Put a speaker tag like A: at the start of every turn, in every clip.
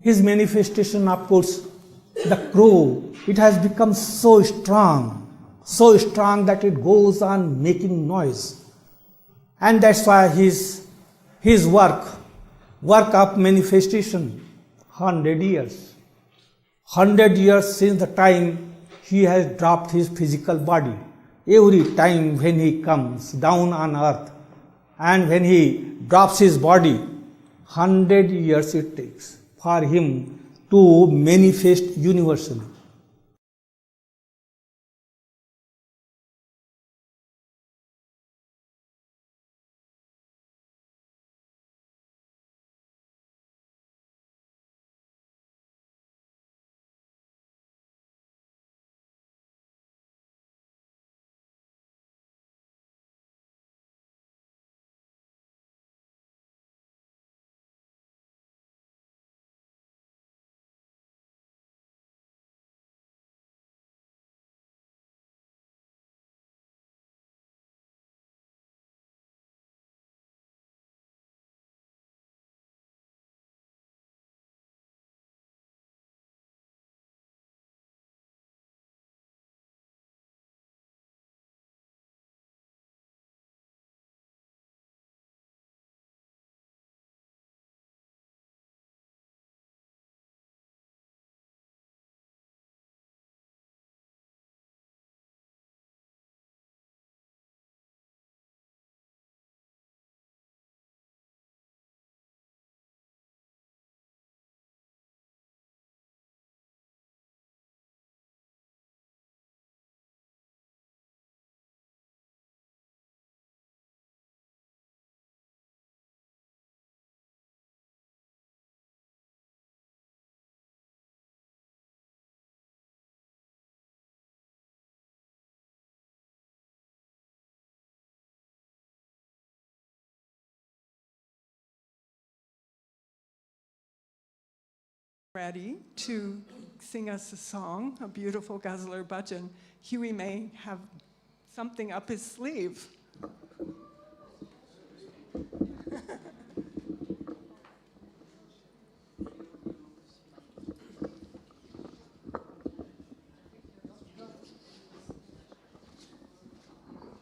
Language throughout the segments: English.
A: his manifestation, of course, the crow, it has become so strong that it goes on making noise. And that's why his work of manifestation, 100 years. 100 years since the time he has dropped his physical body. Every time when he comes down on earth and when he drops his body, 100 years it takes for him to manifest universally.
B: Ready to sing us a song, a beautiful Ghazal bhajan. Huey may have something up his sleeve.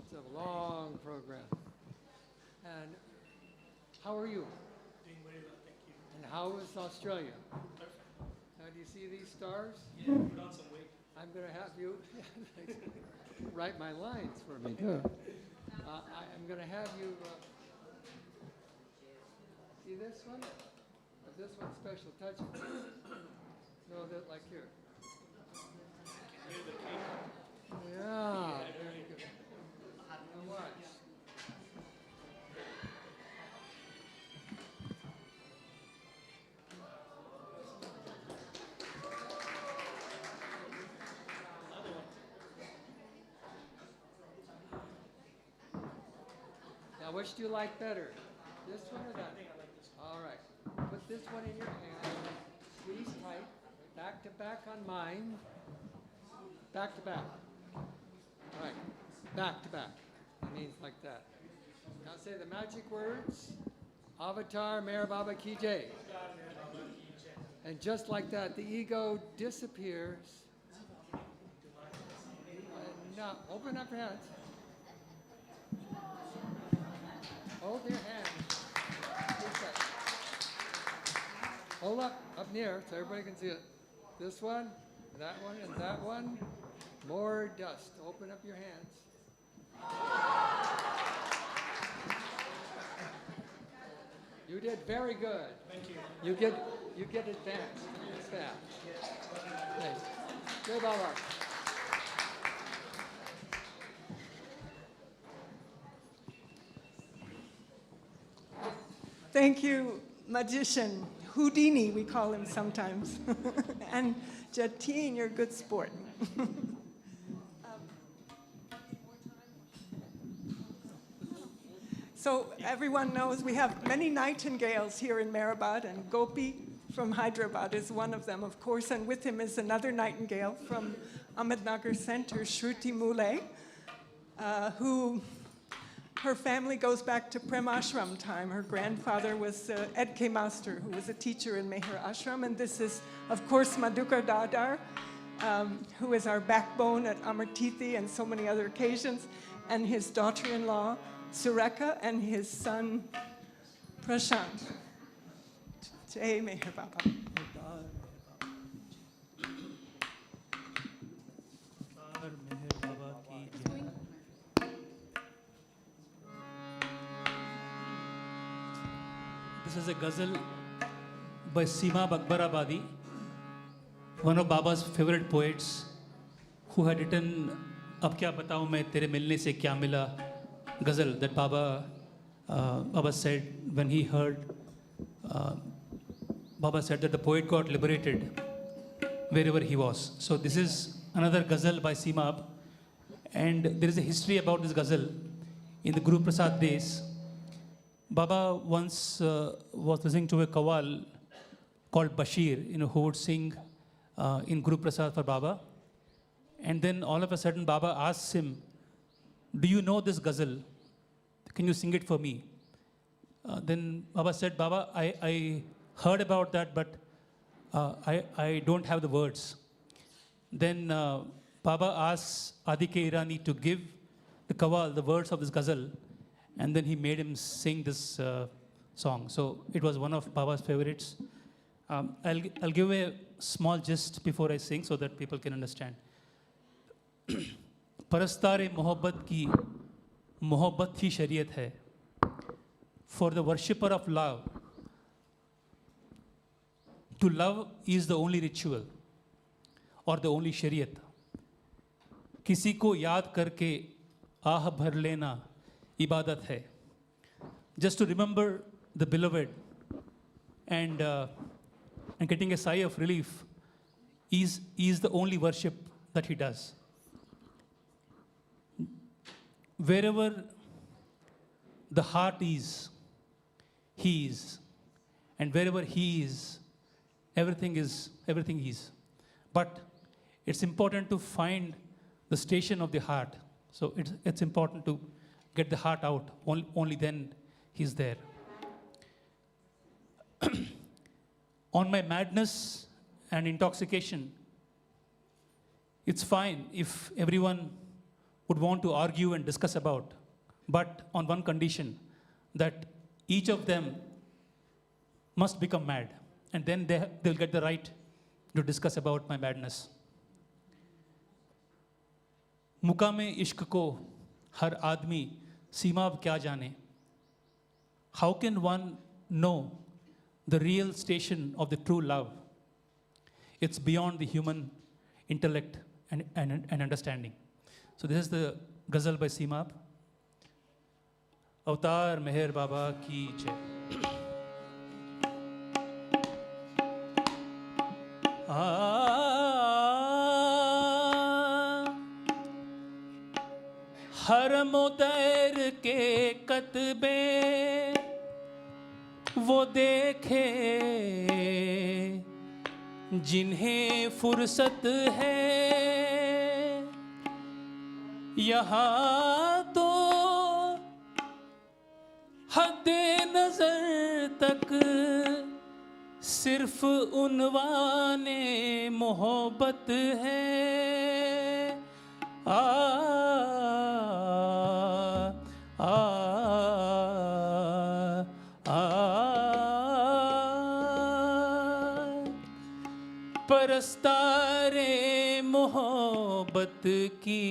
C: It's a long program. And how are you?
D: Doing very well, thank you.
C: And how is Australia?
D: Perfect.
C: Now, do you see these stars?
D: Yeah, put on some weight.
C: I'm going to have you write my lines for me, too. I'm going to have you see this one? But this one's special touch. No, that like here.
D: Can hear the cake.
C: Yeah, very good. Now watch. Now, which do you like better? This one or that?
D: I think I like this one.
C: All right. Put this one in your hand. Squeeze tight. Back to back on mine. Back to back. All right. Back to back. That means like that. Now say the magic words. Avatar Meherabad Ki Jai. And just like that, the ego disappears. Now, open up your hands. Hold your hands. Hold up near, so everybody can see it. This one, and that one. More dust. Open up your hands. You did very good.
D: Thank you.
C: You get advanced. It's fast. Thanks. Good, all right.
B: Thank you, magician. Houdini, we call him sometimes. And Jatin, you're a good sport. So everyone knows we have many nightingales here in Meherabad, and Gopi from Hyderabad is one of them, of course, and with him is another nightingale from Ahmednagar Center, Shruti Mule, who Her family goes back to Prem Ashram time. Her grandfather was Ed K. Master, who was a teacher in Meher Ashram. And this is, of course, Madhukar Dadar, who is our backbone at Amartithi and so many other occasions, and his daughter-in-law, Sureka, and his son, Prashant. Jai Meher Baba.
E: This is a ghazal by Seema Akbarabadi, one of Baba's favorite poets, who had written "Ab kya batao main tere milne se kya mila" ghazal that Baba said when he heard. Baba said that the poet got liberated wherever he was. So this is another ghazal by Seema, and there is a history about this ghazal. In the Guru Prasad days, Baba once was listening to a kawal called Bashir, who would sing in Guru Prasad for Baba. And then all of a sudden, Baba asks him, "Do you know this ghazal? Can you sing it for me?" Then Baba said, "Baba, I heard about that, but I don't have the words." Then Baba asks Adike Irani to give the kawal the words of this ghazal, and then he made him sing this song. So it was one of Baba's favorites. I'll give a small gist before I sing so that people can understand. परस्तारे मोहब्बत ही शरीयत है. For the worshipper of love, to love is the only ritual or the only शरीयत. किसी को याद करके आह भर लेना इबादत है. Just to remember the beloved and getting a sigh of relief is the only worship that he does. Wherever the heart is, he is. And wherever he is, everything is. But it's important to find the station of the heart. So it's important to get the heart out. Only then he's there. On my madness and intoxication, it's fine if everyone would want to argue and discuss about, but on one condition, that each of them must become mad, and then they'll get the right to discuss about my madness. मुकामे इश्क को हर आदमी सीमा अब क्या जाने. How can one know the real station of the true love? It's beyond the human intellect and understanding. So this is the ghazal by Seema. Avatar Meher Baba ki jai. हरम उतर के कतबे वो देखे जिन्हें फुर्सत है. यहाँ तो हद्दे नजर तक सिर्फ उन्वाने मोहब्बत है. आ आ आ परस्तारे मोहब्बत की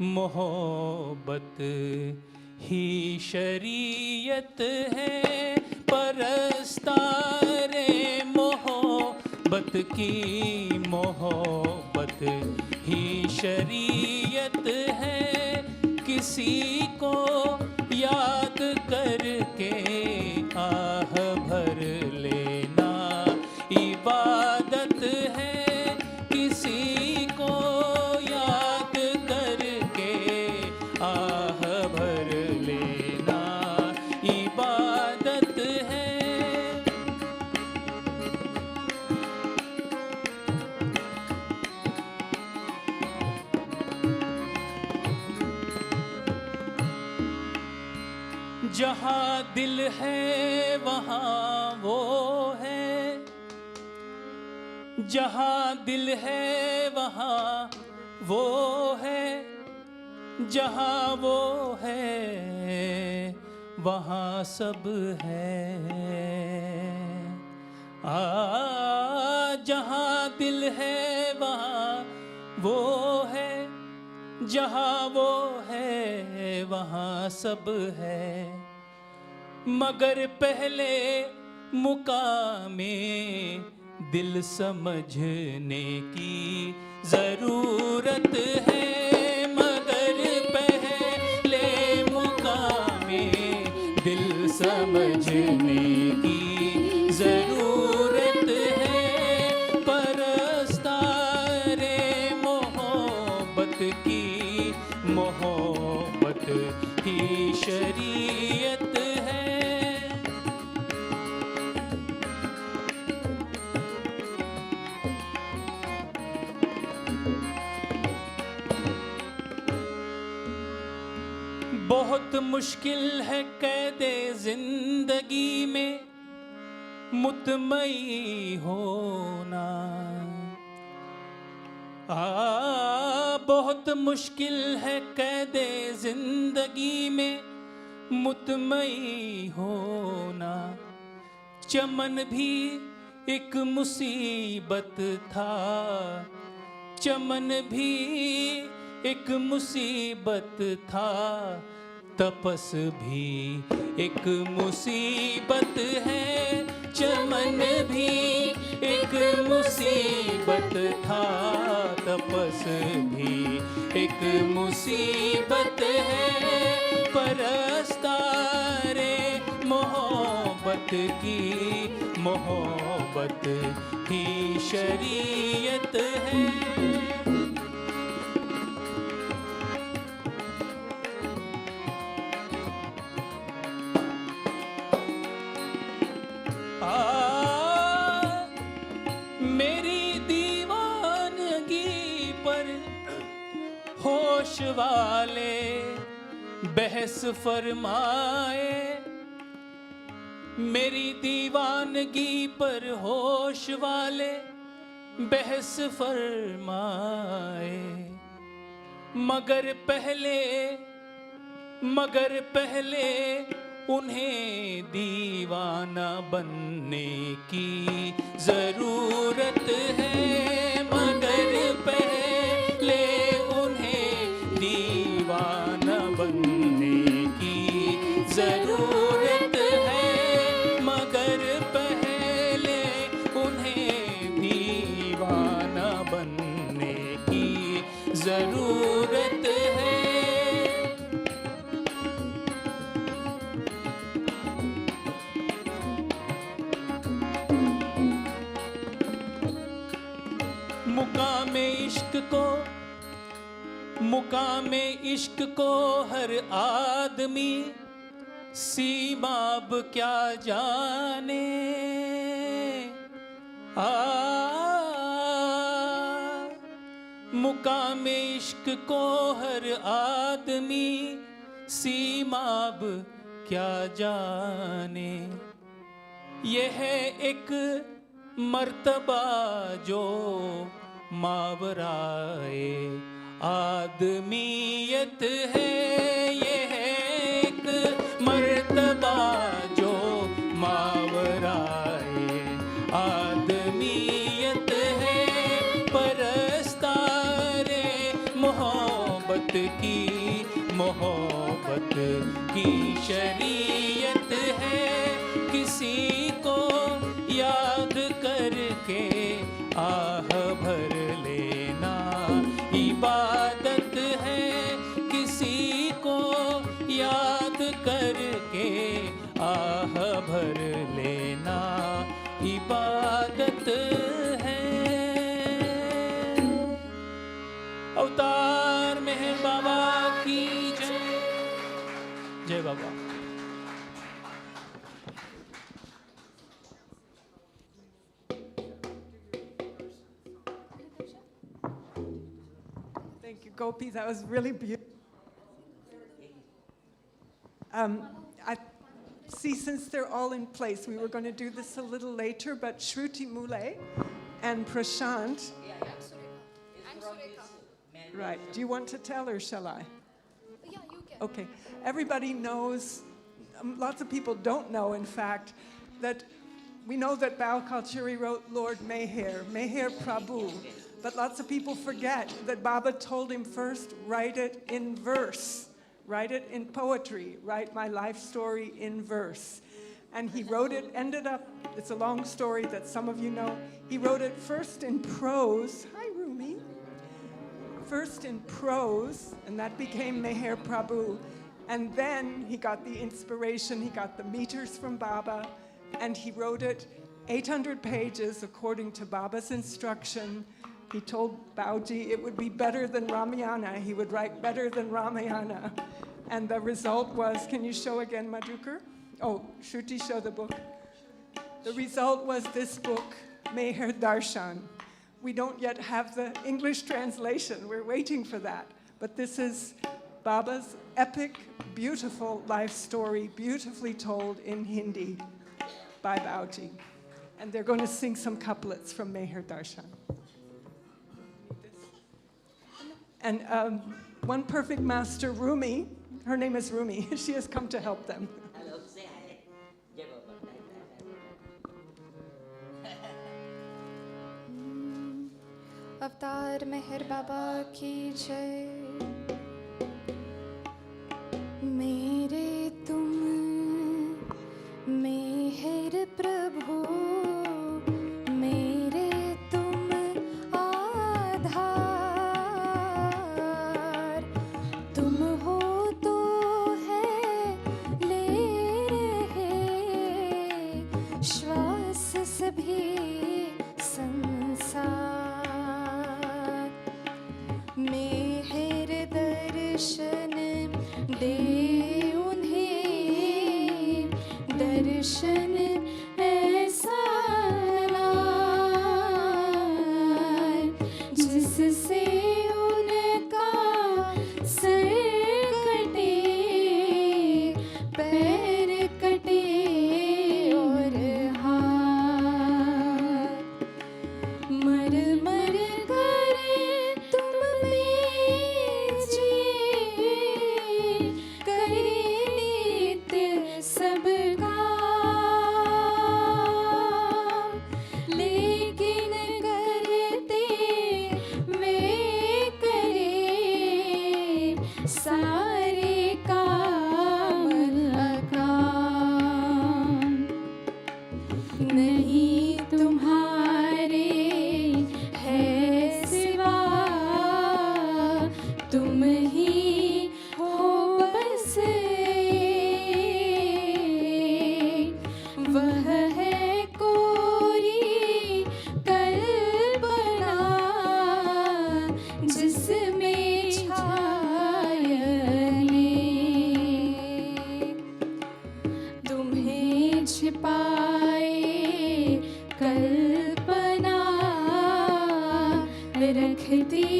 E: मोहब्बत ही शरीयत है. परस्तारे मोहब्बत की मोहब्बत ही शरीयत है. किसी को याद करके आह भर लेना इबादत है. किसी को याद करके आह भर लेना इबादत है. जहाँ दिल है वहाँ वो है, जहाँ दिल है वहाँ वो है, जहाँ वो है वहाँ सब है। जहाँ दिल है वहाँ वो है, जहाँ वो है वहाँ सब है। मगर पहले मुकामे दिल समझने की जरूरत है, मगर पहले मुकामे दिल समझने की जरूरत है। परस्तारे मोहब्बत की, मोहब्बत ही शरीयत है। बहुत मुश्किल है कैदे जिंदगी में मुतमई होना। बहुत मुश्किल है कैदे जिंदगी में मुतमई होना। चमन भी एक मुसीबत था, चमन भी एक मुसीबत था, तपस भी एक मुसीबत है। चमन भी एक मुसीबत था, तपस भी एक मुसीबत है। परस्तारे मोहब्बत की, मोहब्बत ही शरीयत है। मेरी दीवानगी पर होश वाले बहस फरमाए, मेरी दीवानगी पर होश वाले बहस फरमाए। मगर पहले उन्हें दीवाना बनने की जरूरत है, मगर पहले उन्हें दीवाना बनने की जरूरत है। मगर पहले उन्हें दीवाना बनने की जरूरत है। मुकामे इश्क को हर आदमी सीमाब क्या जाने। मुकामे इश्क को हर आदमी सीमाब क्या जाने। यह एक मर्तबा जो मावराए आदमीयत है। यह एक मर्तबा जो मावराए आदमीयत है। परस्तारे मोहब्बत की, मोहब्बत की शरीयत है। किसी को याद करके आह भर लेना इबादत है। किसी को याद करके आह भर लेना इबादत है। अवतार मेहर बाबा की जय। जय बाबा।
B: Thank you, Gopi. That was really beautiful. see, since they're all in place, we were going to do this a little later, but Shruti Mule and Prashant.
F: I'm Sureka.
B: Right. Do you want to tell or shall I?
F: Yeah, you can.
B: Okay. Everybody knows, lots of people don't know, in fact, that we know that Bhau Kalchuri wrote Lord Meher Prabhu, but lots of people forget that Baba told him first, write it in verse, write it in poetry, write my life story in verse. And he wrote it, ended up, it's a long story that some of you know, he wrote it first in prose, hi Rumi, first in prose, and that became Meher Prabhu. And then he got the inspiration, he got the meters from Baba, and he wrote it 800 pages according to Baba's instruction. He told Bauji it would be better than Ramayana. He would write better than Ramayana. And the result was, can you show again, Madhukar? Oh, Shruti, show the book. The result was this book, Meher Darshan. We don't yet have the English translation. We're waiting for that. But this is Baba's epic, beautiful life story, beautifully told in Hindi by Bauji. And they're going to sing some couplets from Meher Darshan. And one perfect master, Rumi, her name is Rumi, she has come to help them.
G: Hello, say hi. Jai Baba.
F: अवतार मेहर बाबा की जय। मेरे तुम मेहर प्रभु, मेरे तुम आधार, तुम हो तो है ले रहे श्वास सभी संसार। मेहर दर्शन दे उन्हें, दर्शन ऐसा लाए जिससे उनका सर कटे, पैर कटे और हाथ। मर मर कर तुम बेचिए, करे नित्य सब काम, लेकिन करते वे करे सारे काम अकाम। नहीं तुम्हारे है सिवा, तुम ही हो बस एक। वह है कोरी कल्पना जिसमें छायने, तुम्हें छिपाए कल्पना रखती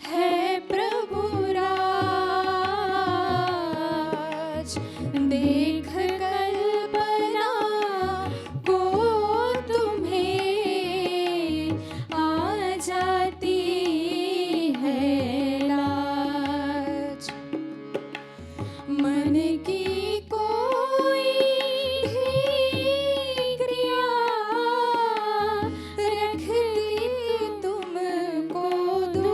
F: है प्रभु राज। देख कल्पना को तुम्हें आ जाती है लाज। मन की कोई भी क्रिया रखती तुमको दो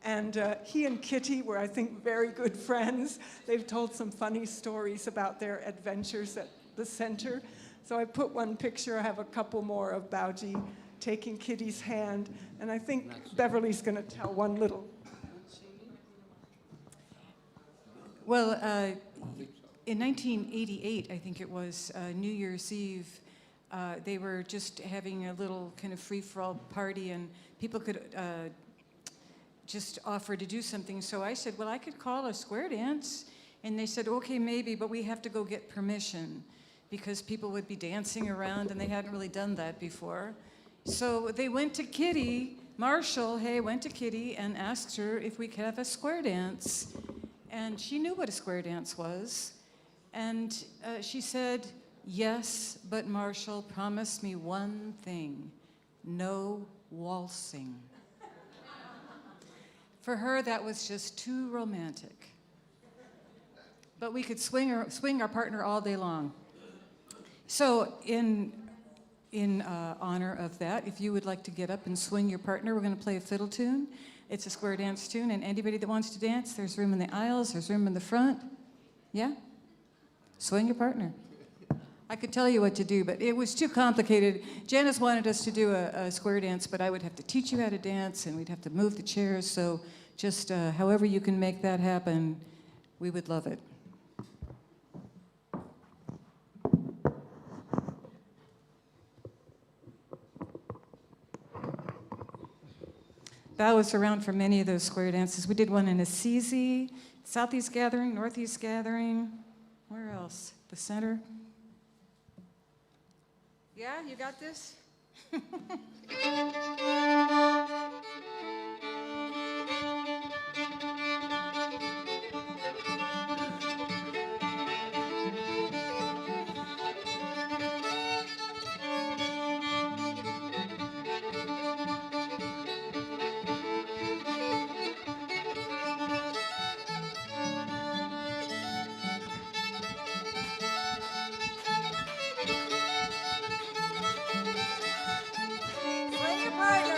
B: And he and Kitty were, I think, very good friends. They've told some funny stories about their adventures at the center. So I put one picture. I have a couple more of Bhauji taking Kitty's hand. And I think Beverly's going to tell one little.
H: Well, in 1988, I think it was, New Year's Eve, they were just having a little kind of free-for-all party, and people could just offer to do something. So I said, well, I could call a square dance. And they said, okay, maybe, but we have to go get permission because people would be dancing around, and they hadn't really done that before. So they went to Kitty, Marshall, went to Kitty and asked her if we could have a square dance. And she knew what a square dance was. And she said, yes, but Marshall, promise me one thing, no waltzing. For her, that was just too romantic. But we could swing our partner all day long. So in honor of that, if you would like to get up and swing your partner, we're going to play a fiddle tune. It's a square dance tune, and anybody that wants to dance, there's room in the aisles, there's room in the front. Yeah? Swing your partner. I could tell you what to do, but it was too complicated. Janice wanted us to do a square dance, but I would have to teach you how to dance, and we'd have to move the chairs, so just however you can make that happen, we would love it. Val was around for many of those square dances. We did one in Assisi, Southeast Gathering, Northeast Gathering. Where else? The center. Yeah, you got this? Swing your partner.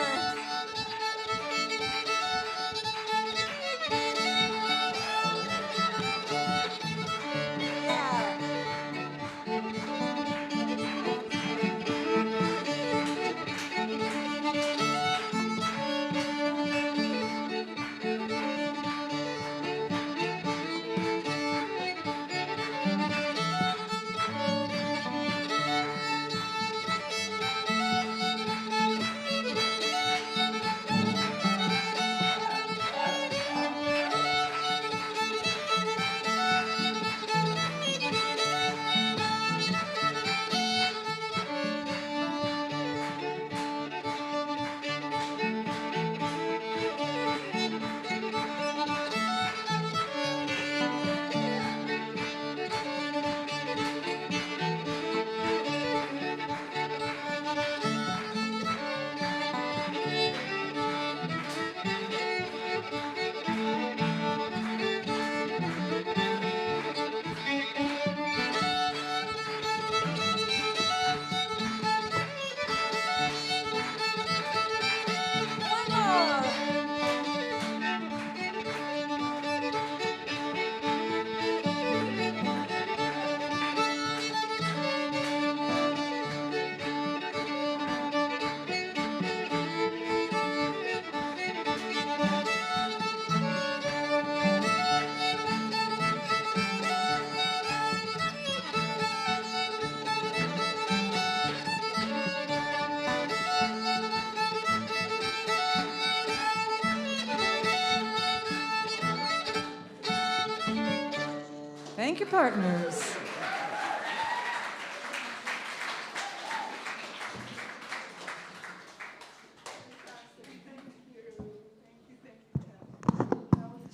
H: Thank you, partners.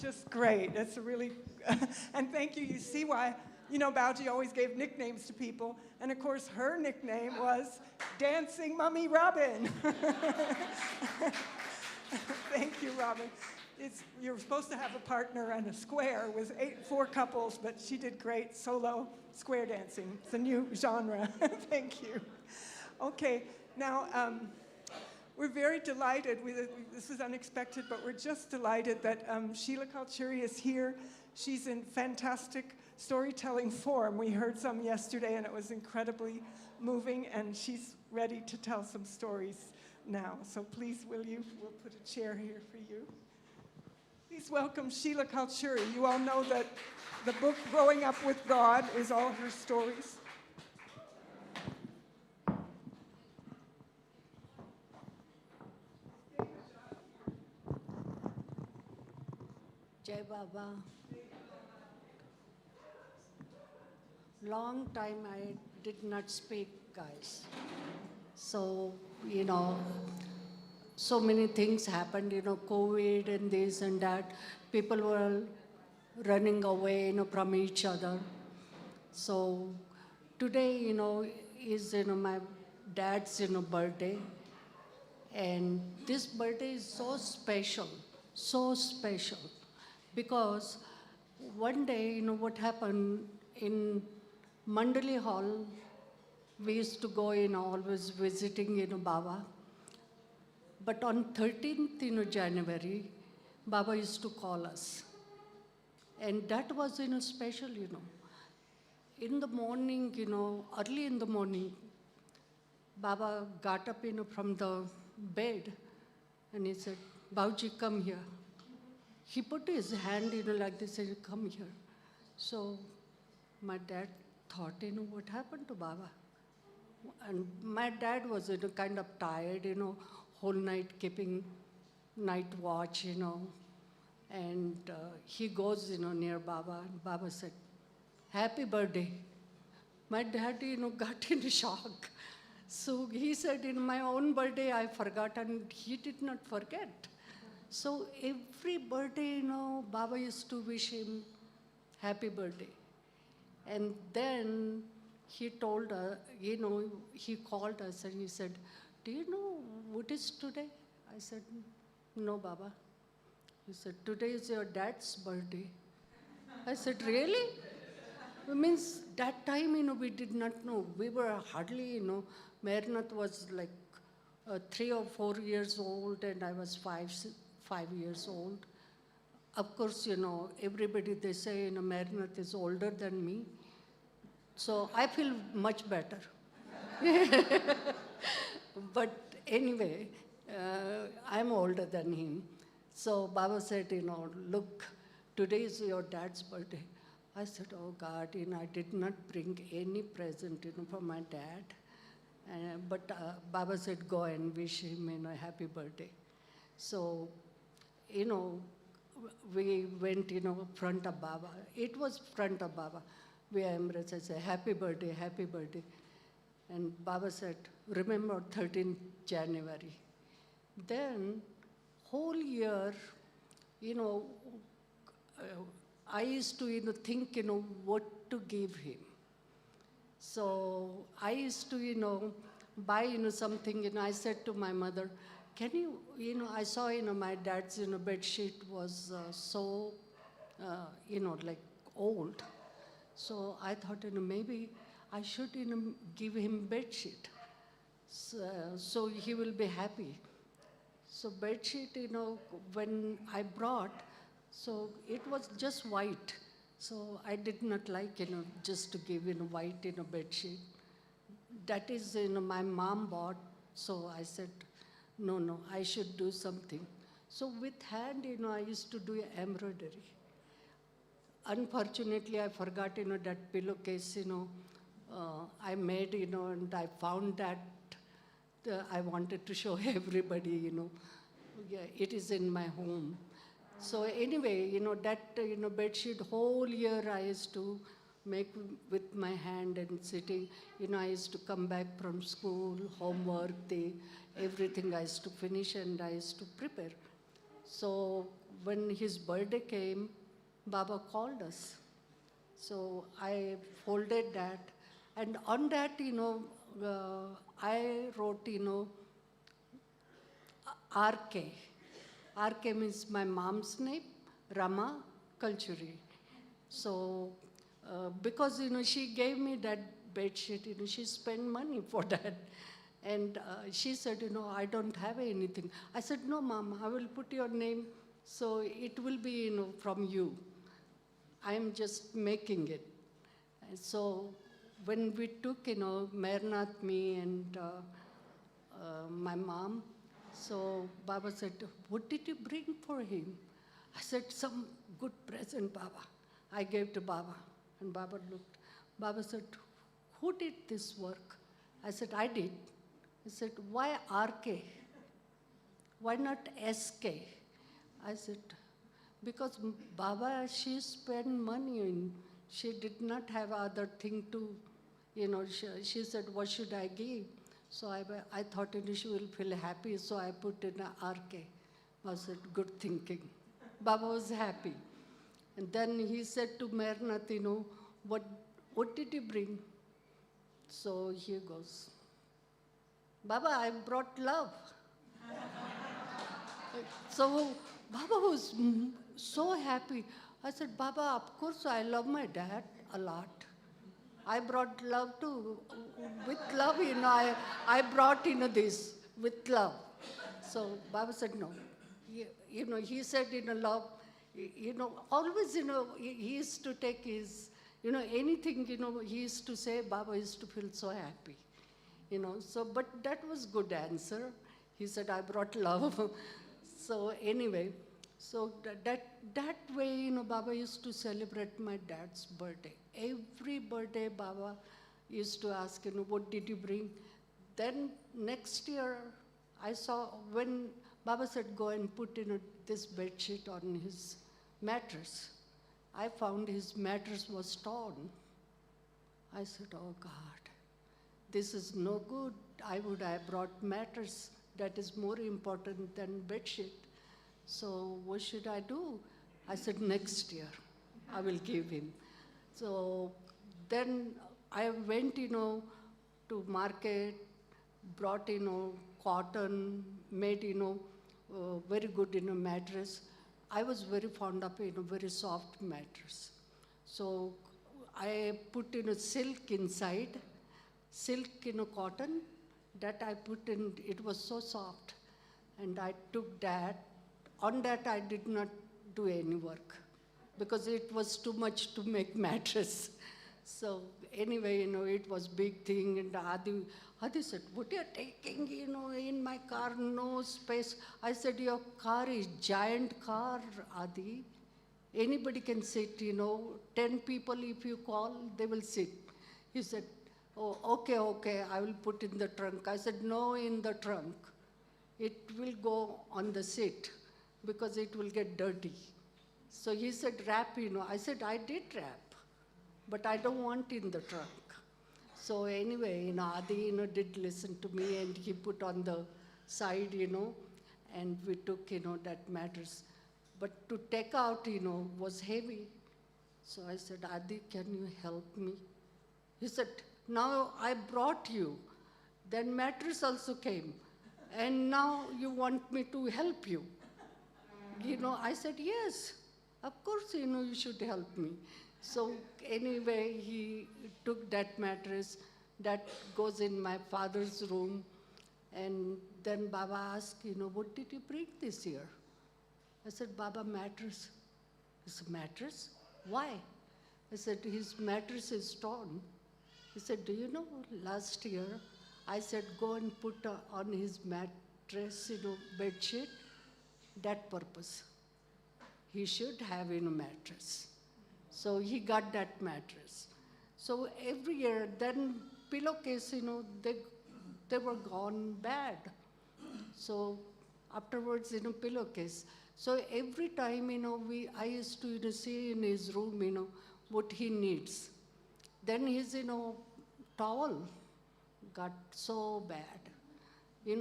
B: Just great. That's a really, and thank you. You see why, Bhauji always gave nicknames to people. And of course, her nickname was Dancing Mummy Robin. Thank you, Robin. You're supposed to have a partner and a square with 4 couples, but she did great solo square dancing. It's a new genre. Thank you. Okay, now we're very delighted. This is unexpected, but we're just delighted that Sheila Kalchuri is here. She's in fantastic storytelling form. We heard some yesterday, and it was incredibly moving, and she's ready to tell some stories now. So please, we'll put a chair here for you. Please welcome Sheila Kalchuri. You all know that the book Growing Up with God is all her stories.
I: Jai Baba. Long time I did not speak, guys. So, so many things happened, COVID and this and that. People were running away, from each other. So today, is, my dad's, birthday. And this birthday is so special, because one day, what happened in Mandali Hall, we used to go, always visiting, Baba. But on 13th, January, Baba used to call us. And that was, special, In the morning, early in the morning, Baba got up, from the bed, and he said, Bhauji, come here. He put his hand, like this, and said, come here. So my dad thought, what happened to Baba? And my dad was, kind of tired, whole night keeping night watch, And he goes, near Baba, and Baba said, happy birthday. My dad, got in shock. So he said, in my own birthday, I forgot, and he did not forget. So every birthday, Baba used to wish him happy birthday. And then he told us, he called us and he said, do you know what is today? I said, no, Baba. He said, today is your dad's birthday. I said, really? It means that time, we did not know. We were hardly, Meherabad was like 3 or 4 years old, and I was 5 years old. Of course, everybody, they say, Meherabad is older than me. So I feel much better. But anyway, I'm older than him. So Baba said, look, today is your dad's birthday. I said, oh God, I did not bring any present, for my dad. But Baba said, go and wish him, happy birthday. So, we went, front of Baba. It was front of Baba. We embraced, I said, happy birthday, happy birthday. And Baba said, remember 13th January. Then, whole year, I used to, think, what to give him. So I used to, buy, something, I said to my mother, can you, I saw, my dad's, bed sheet was so, like old. So I thought, maybe I should, give him bed sheet. So he will be happy. So bed sheet, when I brought, so it was just white. So I did not like, just to give, white, bed sheet. That is, my mom bought. So I said, no, I should do something. So with hand, I used to do embroidery. Unfortunately, I forgot, that pillowcase, I made, and I found that I wanted to show everybody, yeah, it is in my home. So anyway, that, bedsheet whole year I used to make with my hand and sitting. I used to come back from school, homework, everything I used to finish and I used to prepare. So when his birthday came, Baba called us. So I folded that. And on that, I wrote, RK. RK means my mom's name, Rama Kalchuri. So, because, she gave me that bed sheet, she spent money for that. And she said, I don't have anything. I said, no, Mom, I will put your name, so it will be, from you. I am just making it. And so when we took, Mehernath, me and my mom, so Baba said, what did you bring for him? I said, some good present, Baba. I gave to Baba. And Baba looked. Baba said, who did this work? I said, I did. He said, why RK? Why not SK? I said, because Baba, she spent money and she did not have other thing to, she said, what should I give? So I thought she will feel happy, so I put in a RK. I said, good thinking. Baba was happy. And then he said to Mehernath, what did you bring? So here goes. Baba, I brought love. So Baba was so happy. I said, Baba, of course I love my dad a lot. I brought love too. With love, I brought, this with love. So Baba said, no. He said, love, always, he used to take his, anything, he used to say, Baba used to feel so happy. So, but that was good answer. He said, I brought love. So anyway, so that way, Baba used to celebrate my dad's birthday. Every birthday, Baba used to ask, what did you bring? Then next year, I saw when Baba said, go and put this bed sheet on his mattress. I found his mattress was torn. I said, oh God, this is no good. I would have brought mattress. That is more important than bed sheet. So what should I do? I said, next year, I will give him. So then I went, to market, brought, cotton, made, very good, mattress. I was very fond of, very soft mattress. So I put, silk inside, silk, cotton, that I put in, it was so soft. And I took that. On that, I did not do any work because it was too much to make mattress. So anyway, it was big thing. And Adi said, what are you taking, in my car, no space. I said, your car is giant car, Adi. Anybody can sit, 10 people if you call, they will sit. He said, oh, okay, I will put in the trunk. I said, no, in the trunk. It will go on the seat because it will get dirty. So he said, wrap, I said, I did wrap, but I don't want in the trunk. So anyway, Adi, did listen to me and he put on the side, and we took, that matters. But to take out, was heavy. So I said, Adi, can you help me? He said, now I brought you. Then mattress also came. And now you want me to help you. I said, yes, of course, you should help me. So anyway, he took that mattress that goes in my father's room. And then Baba asked, what did you bring this year? I said, Baba, mattress. He said, mattress? Why? I said, his mattress is torn. He said, do you know, last year, I said, go and put on his mattress, bed sheet, that purpose. He should have, mattress. So he got that mattress. So every year, then pillowcase, they were gone bad. So afterwards, pillowcase. So every time, I used to see in his room, what he needs. Then his, towel got so bad,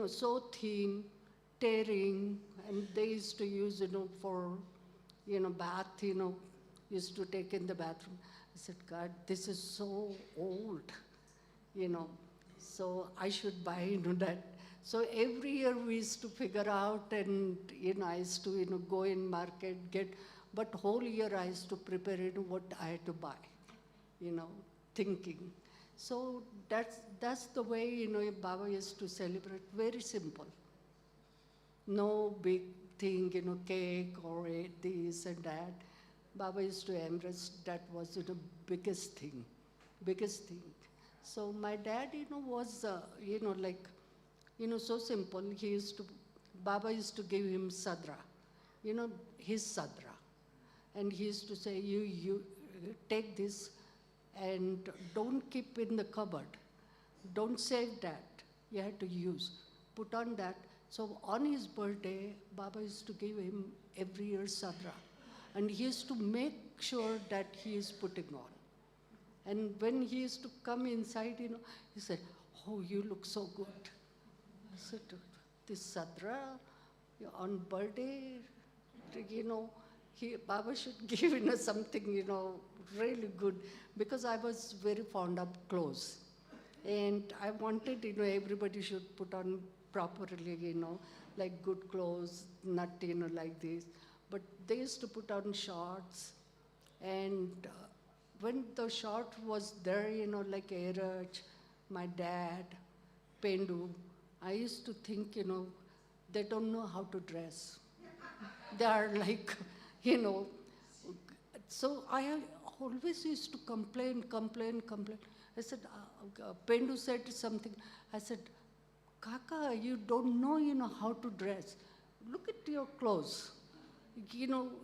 I: so thin, tearing, and they used to use, for, bath, used to take in the bathroom. I said, God, this is so old, so I should buy, that. So every year we used to figure out and, I used to, go in market, get, but whole year I used to prepare, what I had to buy, thinking. So that's the way, Baba used to celebrate, very simple. No big thing, cake or this and that. Baba used to embrace, that was the biggest thing, biggest thing. So my dad, was, so simple. Baba used to give him sadra, his sadra. And he used to say, you take this and don't keep in the cupboard. Don't save that. You have to use. Put on that. So on his birthday, Baba used to give him every year sadra. And he used to make sure that he is putting on. And when he used to come inside, he said, oh, you look so good. I said, this sadra on birthday, Baba should give, something, really good, because I was very fond of clothes. And I wanted, everybody should put on properly, like good clothes, not, like this. But they used to put on shorts. And when the short was there, like Eraj, my dad, Pendu, I used to think, they don't know how to dress. They are like, so I always used to complain. I said, Pendu said something. I said, Kaka, you don't know, how to dress. Look at your clothes.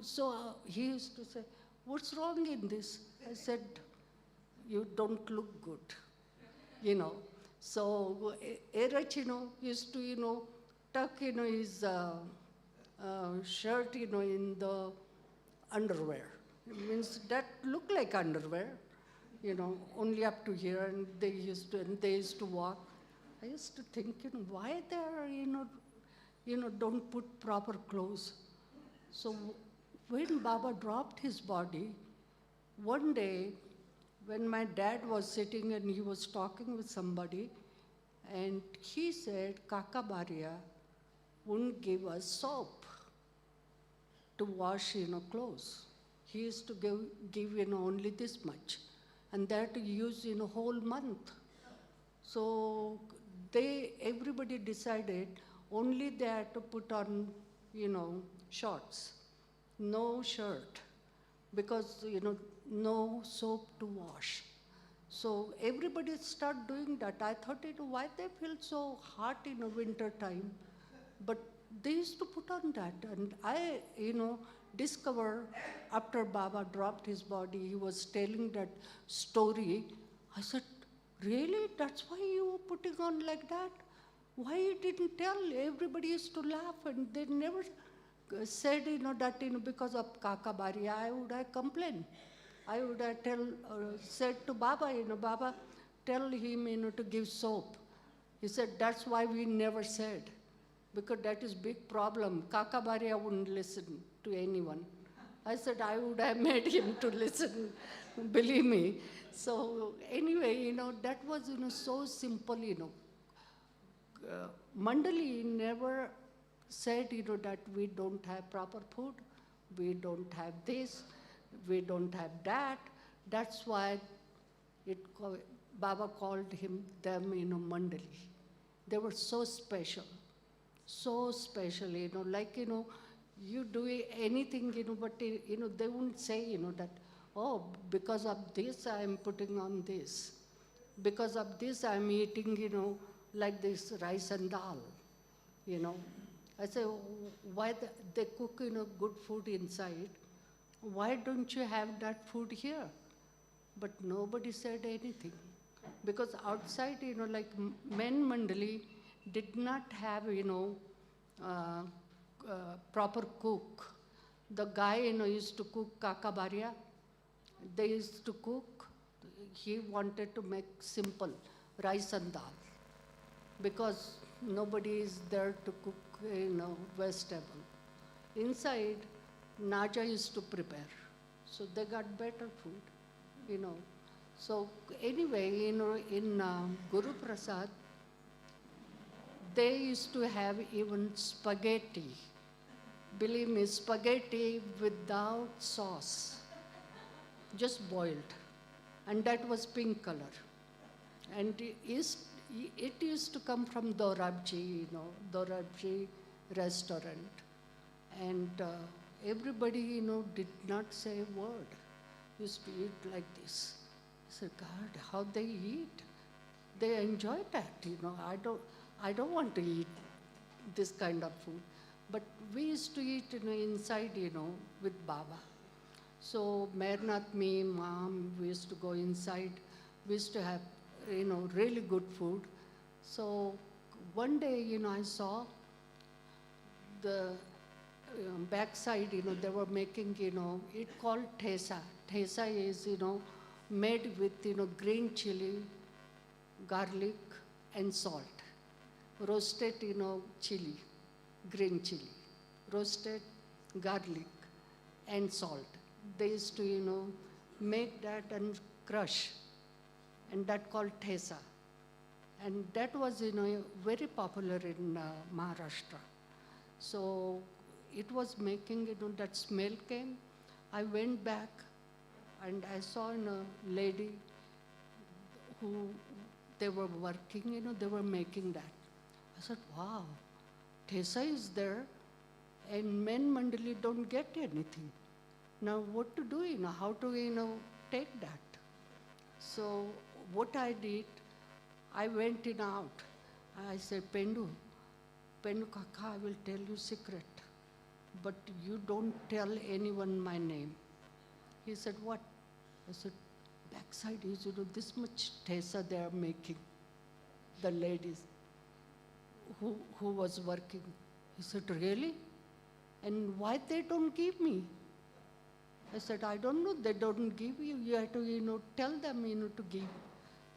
I: So he used to say, what's wrong in this? I said, you don't look good, So Erach, used to, tuck, his shirt, in the underwear. It means that looked like underwear, only up to here, and they used to walk. I used to think, why they are, don't put proper clothes. So when Baba dropped his body, one day, when my dad was sitting and he was talking with somebody, and he said, Kaka Baria wouldn't give us soap to wash, clothes. He used to give only this much, and that to use in a whole month. So everybody decided only they had to put on, shorts, no shirt, because, no soap to wash. So everybody started doing that. I thought, why they feel so hot in the winter time? But they used to put on that. And I, discovered after Baba dropped his body, he was telling that story. I said, really? That's why you were putting on like that? Why you didn't tell? Everybody used to laugh, and they never said, that, because of Kaka Baria, I would have complained. I would have said to Baba, Baba, tell him, to give soap. He said, that's why we never said, because that is big problem. Kaka Baria wouldn't listen to anyone. I said, I would have made him to listen, believe me. So anyway, that was, so simple, Mandali never said, that we don't have proper food, we don't have this, we don't have that. That's why Baba called them, Mandali. They were so special, like, you do anything, but, they wouldn't say, that, oh, because of this, I'm putting on this. Because of this, I'm eating, like this rice and dal, I say, why they cook, good food inside? Why don't you have that food here? But nobody said anything. Because outside, like men Mandali did not have, proper cook. The guy, used to cook Kaka Baria. They used to cook. He wanted to make simple rice and dal, because nobody is there to cook, vegetable. Inside, Naja used to prepare. So they got better food, So anyway, in Guru Prasad, they used to have even spaghetti. Believe me, spaghetti without sauce, just boiled. And that was pink color. And it used to come from Dorabji, Dorabji restaurant. And everybody, did not say a word. Used to eat like this. I said, God, how they eat? They enjoy that, I don't want to eat this kind of food. But we used to eat, inside, with Baba. So Mehernath, me, Mom, we used to go inside. We used to have, really good food. So one day, I saw the backside, they were making, it called thesa. Thesa is, made with, green chili, garlic, and salt. Roasted, chili, green chili. Roasted garlic and salt. They used to, make that and crush. And that called thesa. And that was, very popular in Maharashtra. So it was making, that smell came. I went back and I saw a lady who, they were working, they were making that. I said, wow, thesa is there and men Mandali don't get anything. Now what to do, how to, take that? So what I did, I went out. I said, Pendu Kaka, I will tell you secret, but you don't tell anyone my name. He said, what? I said, backside is, this much thesa they are making, the ladies who was working. He said, really? And why they don't give me? I said, I don't know, they don't give you. You have to, tell them, to give.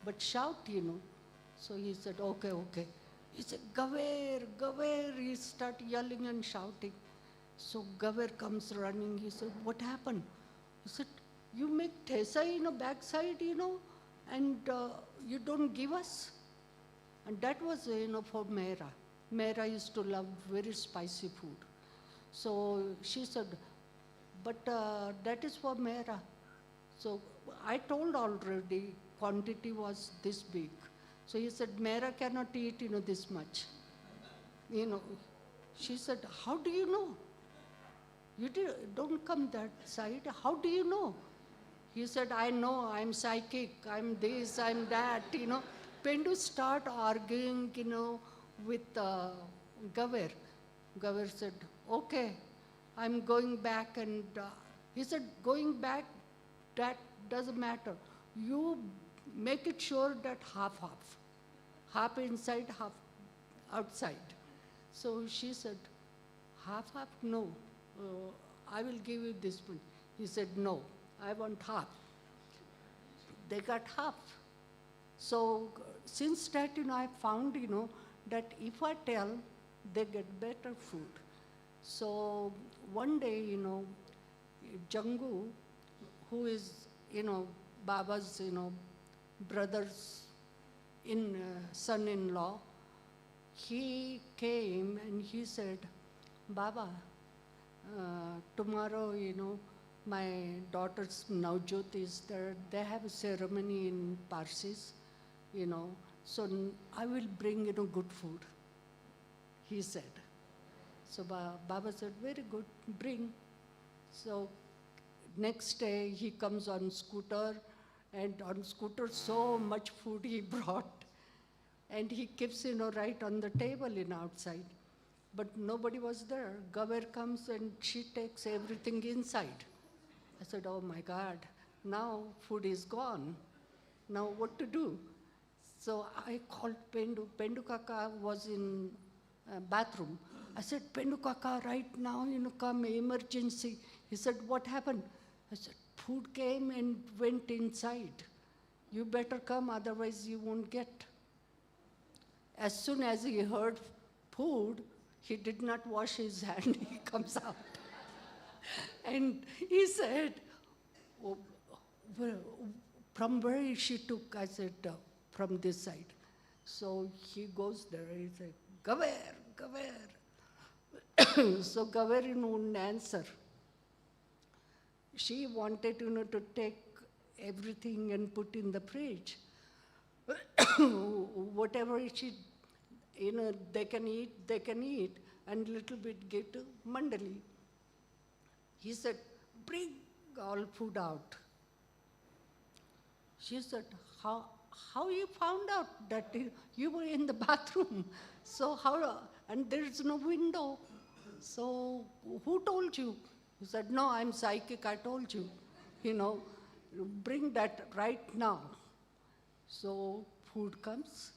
I: But shout, So he said, okay. He said, Gaver. He started yelling and shouting. So Gaver comes running. He said, what happened? He said, you make thesa, backside, and you don't give us? And that was, for Mehra. Mehra used to love very spicy food. So she said, but that is for Mehra. So I told already, quantity was this big. So he said, Mehra cannot eat, this much. She said, how do you know? You don't come that side. How do you know? He said, I know, I'm psychic, I'm this, I'm that, Pendu start arguing, with Gaver. Gaver said, okay, I'm going back. And he said, going back, that doesn't matter. You make it sure that half. Half inside, half outside. So she said, half, no. I will give you this one. He said, no, I want half. They got half. So since that, I found, that if I tell, they get better food. So one day, Jangu, who is, Baba's, brother's son-in-law, he came and he said, Baba, tomorrow, my daughter's Navjot is there. They have a ceremony in Parsis, so I will bring, good food, he said. So Baba said, very good, bring. So next day he comes on scooter, and on scooter so much food he brought. And he keeps, right on the table outside. But nobody was there. Gaver comes and she takes everything inside. I said, oh my God, now food is gone. Now what to do? So I called Pendu. Pendu Kaka was in bathroom. I said, Pendu Kaka, right now, come, emergency. He said, what happened? I said, food came and went inside. You better come, otherwise you won't get. As soon as he heard food, he did not wash his hand. He comes out. And he said, oh, from where she took? I said, from this side. So he goes there. He said, Gaver. So Gaver wouldn't answer. She wanted, to take everything and put in the fridge. whatever she, they can eat, and little bit give to Mandali. He said, bring all food out. She said, how you found out that you were in the bathroom? So how, and there's no window. So who told you? He said, no, I'm psychic, I told you. Bring that right now. So food comes,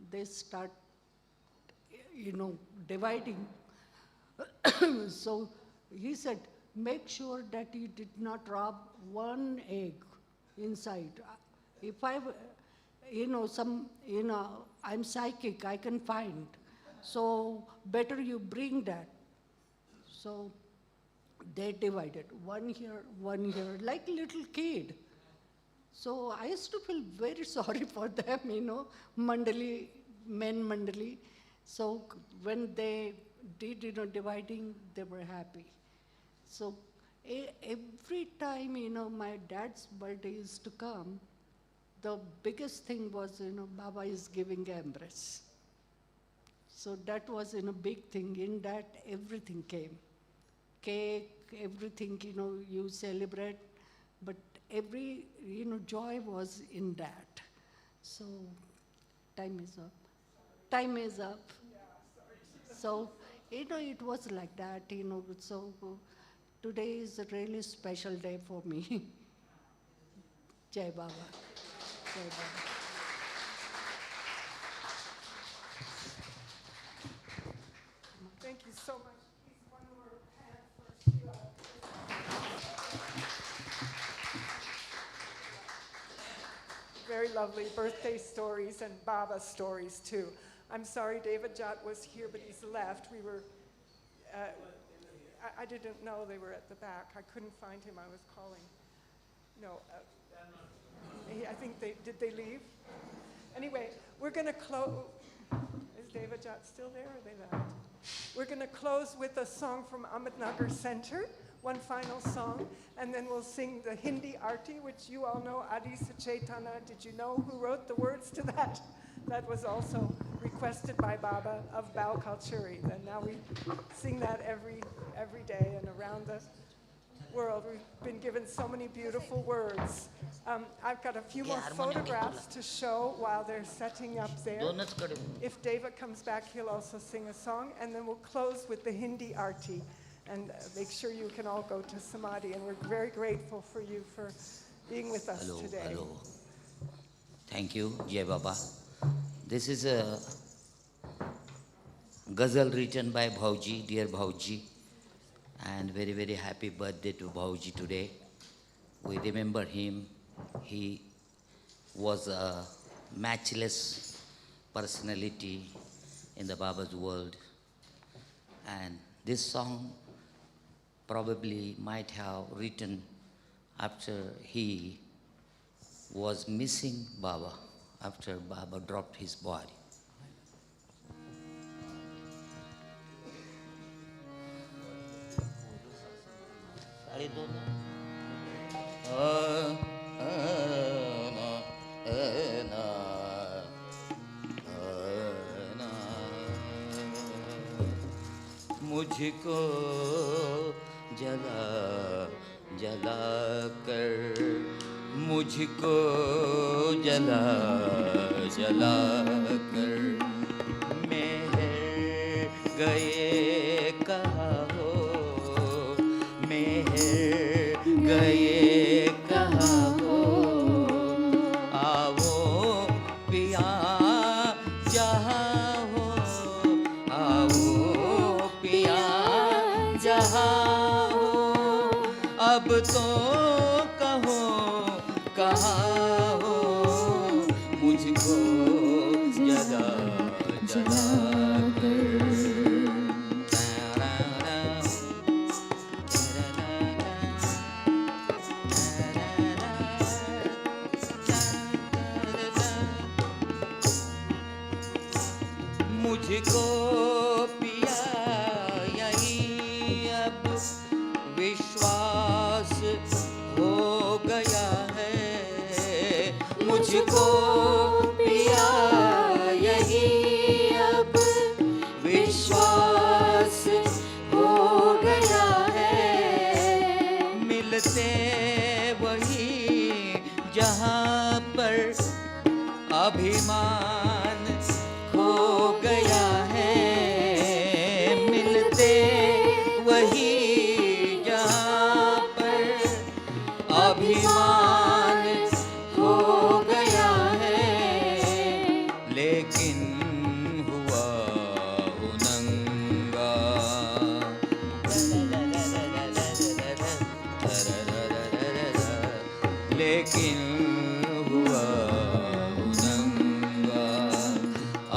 I: they start, dividing. So he said, make sure that you did not rob one egg inside. If I'm psychic, I can find. So better you bring that. So they divided, one here, like a little kid. So I used to feel very sorry for them, Mandali, men Mandali. So when they did, dividing, they were happy. So every time, my dad's birthday used to come, the biggest thing was, Baba is giving embrace. So that was, a big thing. In that, everything came. Cake, everything, you celebrate. But every, joy was in that. So time is up. Time is up. So, it was like that, so today is a really special day for me. Jai Baba. Jai Baba.
B: Thank you so much. Please, one more hand for Sheila. Very lovely birthday stories and Baba stories too. I'm sorry David Jat was here, but he's left. We were, I didn't know they were at the back. I couldn't find him, I was calling. No, I think did they leave? Anyway, we're gonna close. Is David Jat still there or they left? We're gonna close with a song from Ahmednagar Center, one final song, and then we'll sing the Hindi Arti, which you all know, Adi Sachetana. Did you know who wrote the words to that? That was also requested by Baba of Bhau Kalchuri. And now we sing that every day and around the world. We've been given so many beautiful words. I've got a few more photographs to show while they're setting up there. If Deva comes back, he'll also sing a song, and then we'll close with the Hindi Arti. And make sure you can all go to Samadhi. And we're very grateful for you for being with us today.
J: Hello. Thank you, Jai Baba. This is a ghazal written by Bhauji, dear Bhauji, and very, very happy birthday to Bhauji today. We remember him. He was a matchless personality in the Baba's world. And this song probably might have written after he was missing Baba, after Baba dropped his body. मुझको जला जला कर मुझको जला जला कर मेहर गए कहाँ हो मेहर गए कहाँ हो आओ पिया जहाँ हो आओ पिया जहाँ हो अब तो कहो कहाँ हो मुझको जला जला कर मुझको पिया यही अब विश्वास हो गया है मुझको मिलते वही जहाँ पर अभिमान खो गया है, मिलते वही जहाँ पर अभिमान खो गया है, लेकिन हुआ हूँ नंगा, लेकिन हुआ हूँ नंगा।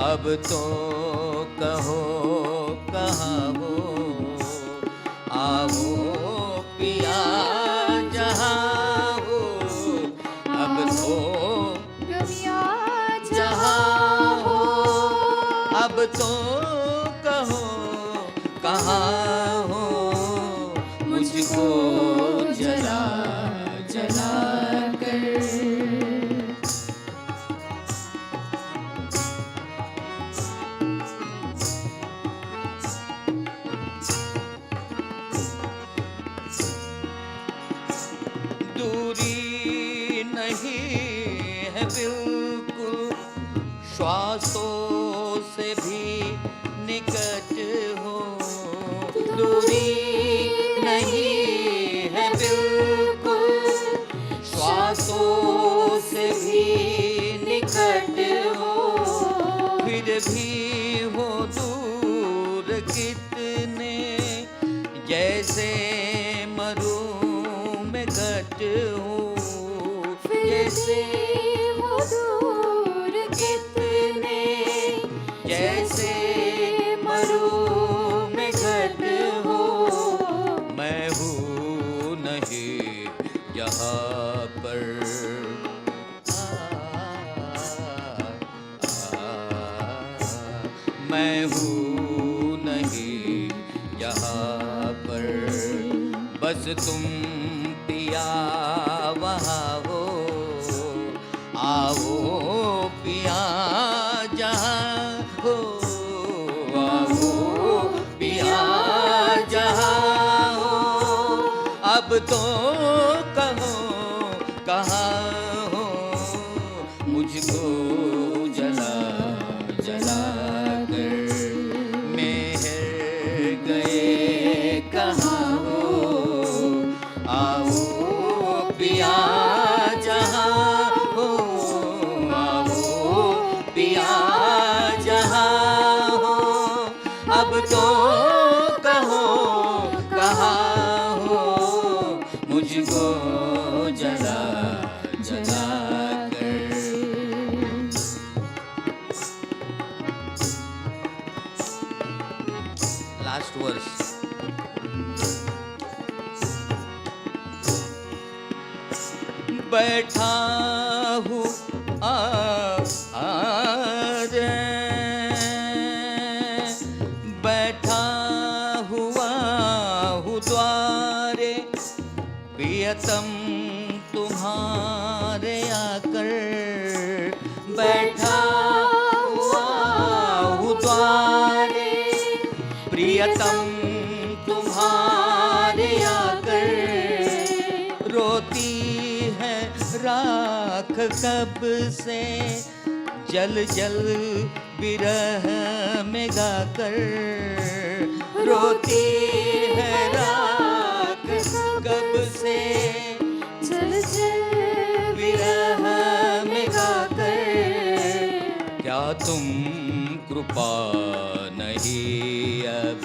J: अब तो कहो कहाँ हो, आओ पिया जहाँ हो, अब तो जहाँ हो, अब तो कहो कहाँ हो, मुझको जला जला कर। दूरी नहीं है बिल्कुल, श्वासों से भी निकट हो, दूरी नहीं है बिल्कुल, श्वासों से भी निकट हो, फिर भी हो दूर कितने, जैसे मरू में घट हो, जैसे हो दूर कितने, जैसे मरू में घट हो, मैं हूँ नहीं यहाँ पर, मैं हूँ नहीं यहाँ पर, बस तुम पिया वहाँ हो, आओ पिया जहाँ हो, आओ पिया जहाँ हो, अब तो कहो कहाँ हो, मुझको जला जला कर, मेहर गए कहाँ हो, आओ पिया जहाँ हो, आओ पिया जहाँ हो, अब तो कहो कहाँ हो, मुझको जला जला कर। Last verse. बैठा हूँ रे, बैठा हुआ हूँ द्वारे, प्रियतम तुम्हारे आकर, बैठा हुआ हूँ द्वारे, प्रियतम तुम्हारे आकर, रोती है राख कब से, जल जल विरह में गाकर, रोती है राख कब से, जल जल विरह में गाकर, क्या तुम कृपा नहीं अब,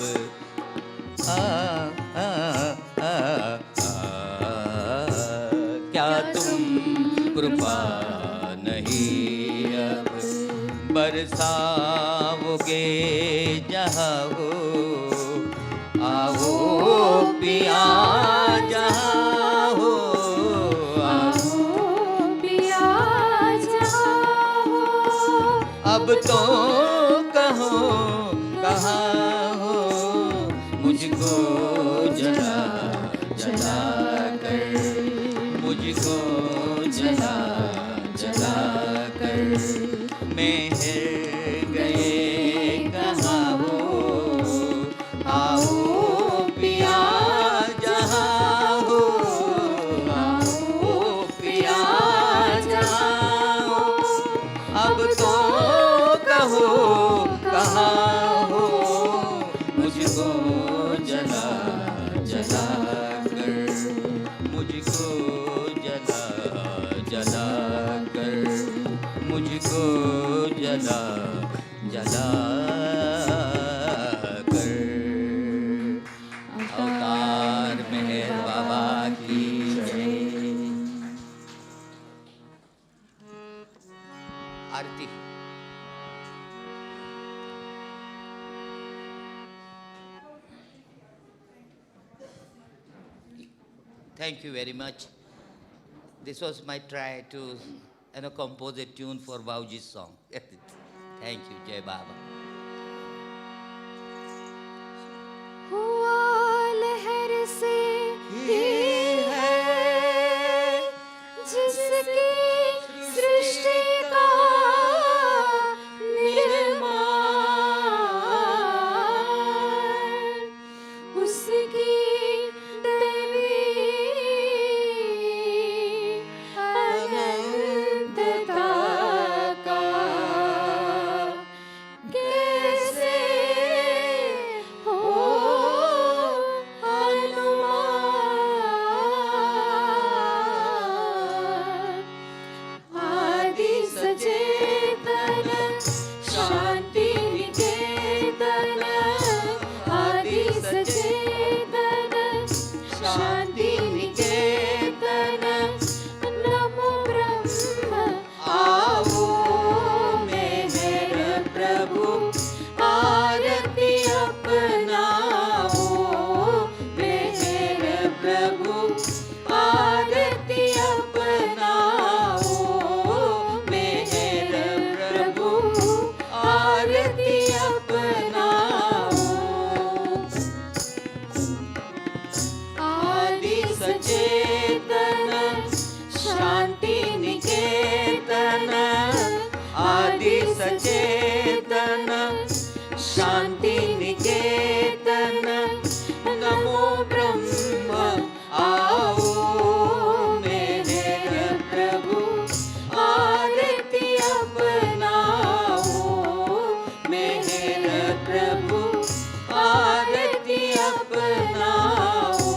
J: क्या तुम कृपा नहीं अब, बरसाओगे जहाँ हो, आओ पिया जहाँ हो, आओ पिया जहाँ हो, अब तो कहो कहाँ हो, मुझको जला जला कर, मुझको जला जला कर, मेहर गए कहाँ हो, आओ पिया जहाँ हो, Thank you very much. This was my try to compose a tune for Bhauji's song. Thank you, Jai Baba.
F: हुआ लहर से ही है जिसकी सृष्टि का निर्माण उसकी देवी अनंतता का कैसे हो अनुमान आदि सचेतन शांति निकेतन आदि सचेतन शांति निकेतन नमो ब्रह्म आओ मेहर प्रभु आरती अपनाओ मेहर प्रभु आरती अपनाओ मेहर प्रभु आरती अपनाओ आदि सचेतन शांति निकेतन आदि सचेतन शांति निकेतन नमो ब्रह्म आओ मेहर प्रभु आरती अपनाओ मेहर प्रभु आरती अपनाओ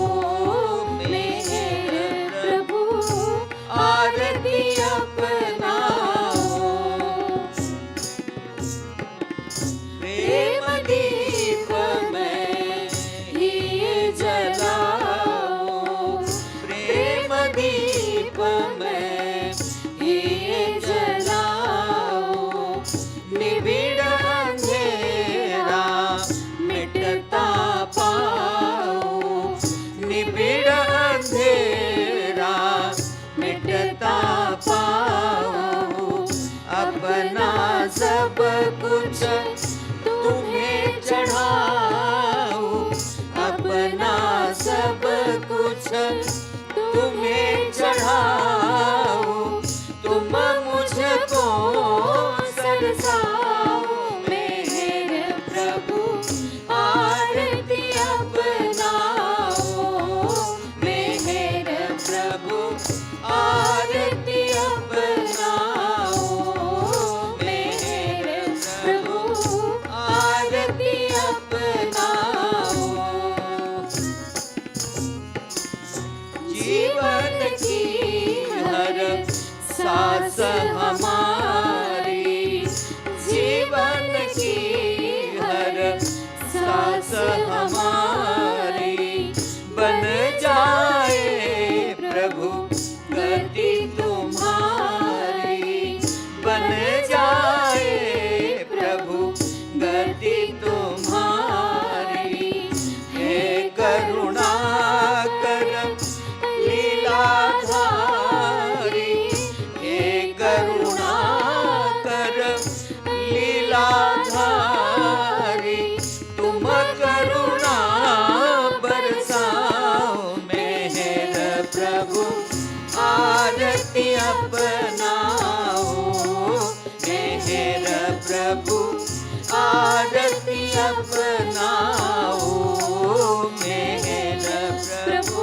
F: मेहर प्रभु आरती अपनाओ प्रेम दीप में ही जलाओ प्रेम दीप में ही जलाओ निबिड़ अंधेरा मिटता पाओ निबिड़ अंधेरा मिटता पाओ अपना सब कुछ तुम्हें चढ़ाओ अपना सब कुछ तुम्हें चढ़ाओ तुम मुझको सरसाओ मेहर प्रभु आरती अपनाओ मेहर प्रभु आरती अपनाओ मेहर प्रभु आरती अपनाओ जीवन की हर सांस हमारी जीवन की हर सांस हमारी बन जाए प्रभु गति तुम्हारी बन जाए प्रभु गति तुम्हारी हे करुणा करम लीलाधारी हे करुणा करम लीलाधारी तुम करुणा बरसाओ मेहर प्रभु आरती अपनाओ मेहर प्रभु आरती अपनाओ मेहर प्रभु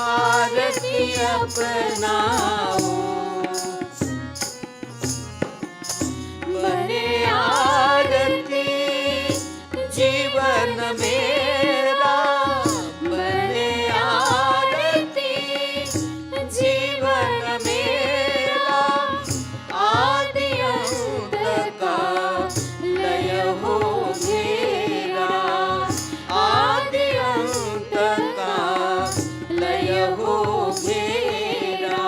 F: आरती अपनाओ बने आरती जीवन मेरा बने आरती जीवन मेरा आदि अंत का लय हो घेरा आदि अंत का लय हो घेरा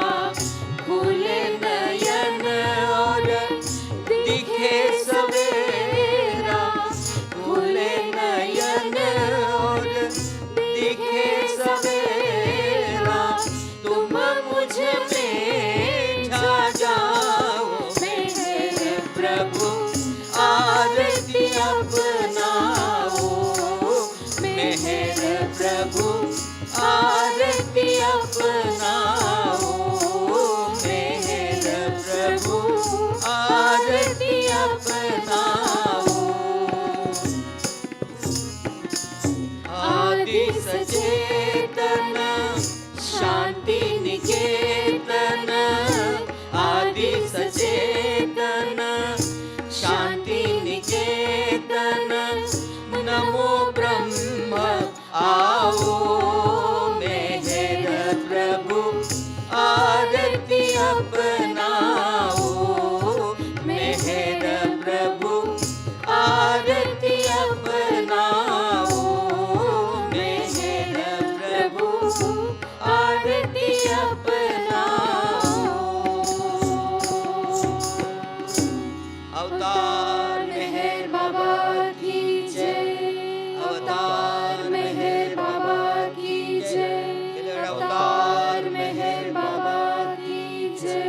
J: अवतार
F: मेहर बाबा की जय, अवतार मेहर बाबा की जय, अवतार मेहर बाबा की जय।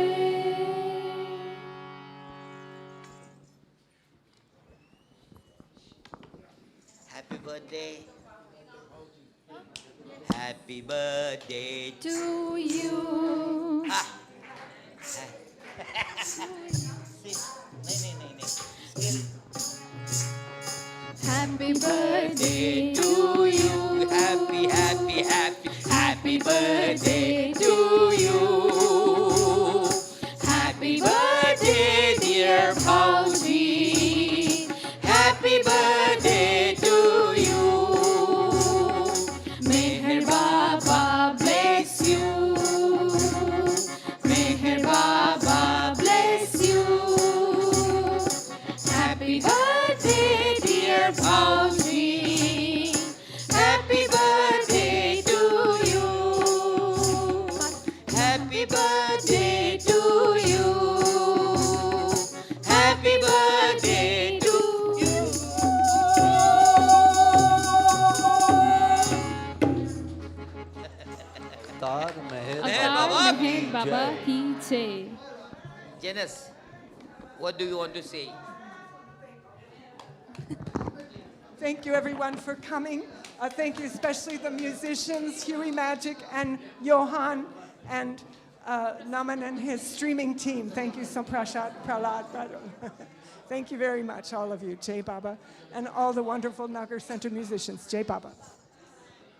J: Happy birthday. Happy birthday to
F: To you.
J: Ah. नहीं. Still.
F: Happy birthday
J: To you. Happy birthday to you. Happy birthday, dear Bhauji. Happy birthday to you. Meher Baba bless you. Meher Baba bless you. Happy birthday, dear Bhauji. Happy birthday to you. Happy birthday to you. Happy birthday to you.
F: अवतार
J: बाबा
F: मेहर बाबा की जय।
J: Janice, what do you want to say?
B: Thank you, everyone, for coming. Thank you especially the musicians, Huey Magic and Johan, and Naman and his streaming team. Thank you so Prahlad. Thank you very much, all of you. Jai Baba. And all the wonderful Nagar Center musicians. Jai Baba.